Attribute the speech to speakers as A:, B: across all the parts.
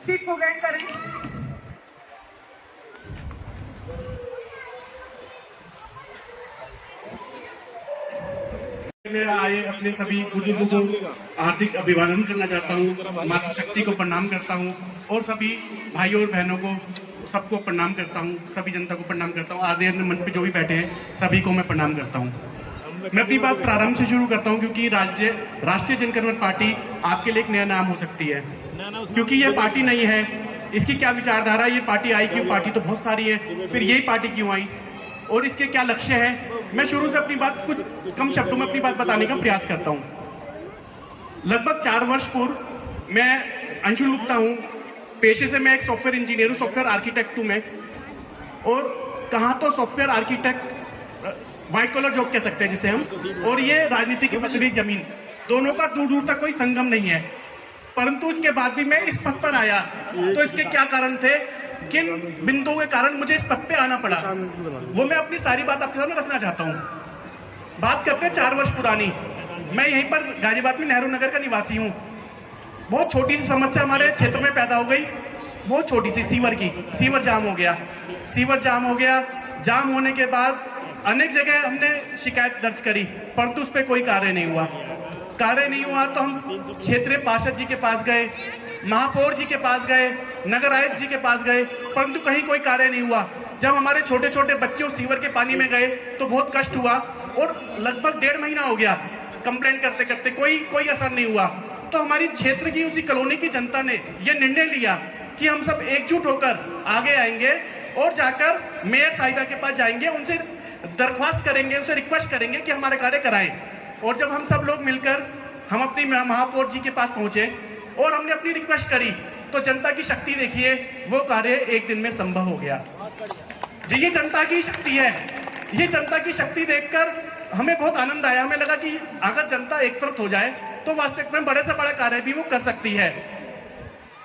A: Seat को ग्रहण करें।
B: मैं आए अपने सभी बुजुर्गों को हार्दिक अभिवादन करना चाहता हूँ, मातृशक्ति को प्रणाम करता हूँ और सभी भाइयों और बहनों को सबको प्रणाम करता हूँ, सभी जनता को प्रणाम करता हूँ। आदरणीय मंच पे जो भी बैठे हैं सभी को मैं प्रणाम करता हूँ। मैं अपनी बात प्रारंभ से शुरू करता हूँ क्योंकि राष्ट्रीय जनगणमन पार्टी आपके लिए एक नया नाम हो सकती है, क्योंकि ये पार्टी नहीं है, इसकी क्या विचारधारा, ये पार्टी आई क्यों, पार्टी तो बहुत सारी है, फिर यही पार्टी क्यों आई और इसके क्या लक्ष्य है। मैं शुरू से अपनी बात कुछ कम शब्दों में अपनी बात बताने का प्रयास करता हूँ। लगभग 4 वर्ष पूर्व मैं अंशुल गुप्ता हूँ, पेशे से मैं एक सॉफ्टवेयर इंजीनियर हूँ, सॉफ्टवेयर आर्किटेक्ट हूँ मैं। और कहाँ तो software architect white collar job कह सकते हैं जिसे हम, और ये राजनीति की पसली जमीन, दोनों का दूर दूर तक कोई संगम नहीं है। परंतु इसके बाद भी मैं इस पद पर आया तो इसके क्या कारण थे, किन बिंदुओं के कारण मुझे इस पद पे आना पड़ा, वो मैं अपनी सारी बात आपके सामने रखना चाहता हूँ। बात करते हैं 4 वर्ष पुरानी। मैं यहीं पर गाजियाबाद में नेहरू नगर का निवासी हूँ। बहुत छोटी सी समस्या हमारे क्षेत्र में पैदा हो गई, बहुत छोटी सी, सीवर की। सीवर जाम हो गया, सीवर जाम हो गया। जाम होने के बाद अनेक जगह हमने शिकायत दर्ज करी, परंतु उस पर कोई कार्य नहीं हुआ। कार्य नहीं हुआ तो हम क्षेत्रीय पार्षद जी के पास गए, महापौर जी के पास गए, नगर आयुक्त जी के पास गए, परंतु कहीं कोई कार्य नहीं हुआ। जब हमारे छोटे छोटे बच्चे उस सीवर के पानी में गए तो बहुत कष्ट हुआ और लगभग 1.5 महीना हो गया कंप्लेंट करते करते, कोई असर नहीं हुआ। तो हमारी क्षेत्र की उसी कॉलोनी की जनता ने यह निर्णय लिया कि हम सब एकजुट होकर आगे आएंगे और जाकर मेयर साहिबा के पास जाएंगे, उनसे दरख्वास्त करेंगे, उनसे रिक्वेस्ट करेंगे कि हमारे कार्य कराएं। और जब हम सब लोग मिलकर हम अपनी महापौर जी के पास पहुंचे और हमने अपनी रिक्वेस्ट करी तो जनता की शक्ति देखिए, वो कार्य 1 दिन में संभव हो गया जी। ये जनता की शक्ति है। ये जनता की शक्ति देखकर हमें बहुत आनंद आया। हमें लगा कि अगर जनता एक तरफ हो जाए तो वास्तविक में बड़े से बड़ा कार्य भी वो कर सकती है।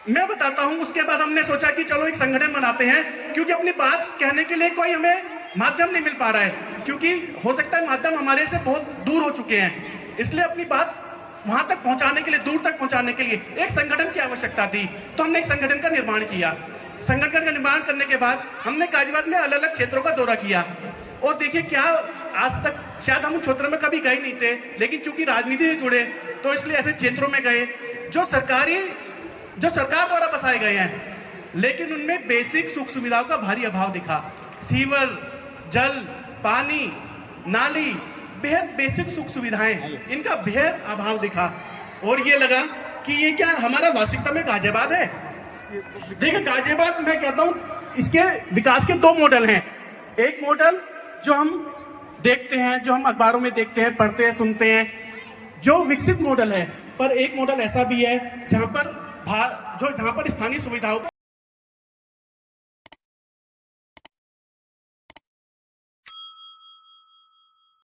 B: मैं बताता हूं, उसके बाद हमने सोचा कि चलो एक संगठन बनाते हैं, क्योंकि अपनी बात कहने के लिए कोई हमें माध्यम नहीं मिल पा रहा है, क्योंकि हो सकता है माध्यम हमारे से बहुत दूर हो चुके हैं। इसलिए अपनी बात वहां तक पहुंचाने के लिए, दूर तक पहुंचाने के लिए एक संगठन की आवश्यकता थी। तो हमने एक संगठन का निर्माण किया। संगठन का निर्माण करने के बाद हमने गाजियाबाद में अलग अलग क्षेत्रों का दौरा किया और देखिए क्या, आज तक शायद हम क्षेत्र में कभी गए नहीं थे, लेकिन चूंकि राजनीति से जुड़े तो इसलिए ऐसे क्षेत्रों में गए जो सरकार द्वारा बसाए गए हैं, लेकिन उनमें बेसिक सुख सुविधाओं का भारी अभाव दिखा। सीवर, जल, पानी, नाली, बेहद बेसिक सुख सुविधाएं, इनका बेहद अभाव दिखा और ये लगा कि ये क्या हमारा वास्तविकता में गाजियाबाद है। देखिए गाजियाबाद, मैं कहता हूं इसके विकास के 2 मॉडल हैं। एक मॉडल जो हम देखते हैं, जो हम अखबारों में देखते हैं, पढ़ते हैं, सुनते हैं, जो विकसित मॉडल है, पर एक मॉडल ऐसा भी है जहां पर स्थानीय सुविधाओं